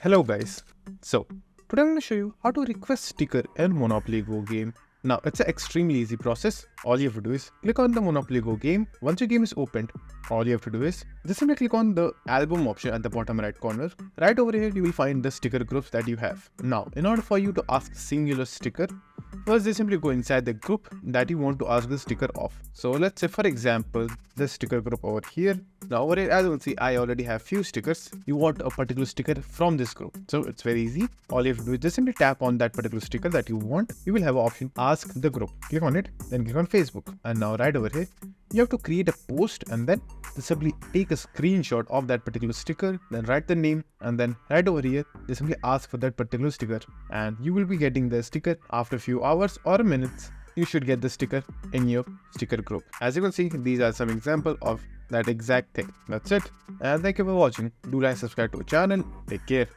Hello guys. So today I'm going to show you how to request sticker in Monopoly Go game. Now it's an extremely easy process. All you have to do is click on the Monopoly Go game. Once your game is opened, all you have to do is just simply click on the album option at the bottom right corner. Right over here you will find the sticker groups that you have. Now in order for you to ask singular sticker, first just simply go inside the group that you want to ask the sticker of. So let's say for example this sticker group over here. Now over here, as you can see, I already have few stickers. You want a particular sticker from this group. So it's very easy. All you have to do is just simply tap on that particular sticker that you want. You will have an option, ask the group. Click on it, then click on Facebook. And now right over here, you have to create a post and then just simply take a screenshot of that particular sticker, then write the name, and then right over here, just simply ask for that particular sticker. And you will be getting the sticker after a few hours or minutes. You should get the sticker in your sticker group. As you can see, these are some examples of that exact thing. That's it. And thank you for watching. Do like, subscribe to our channel. Take care.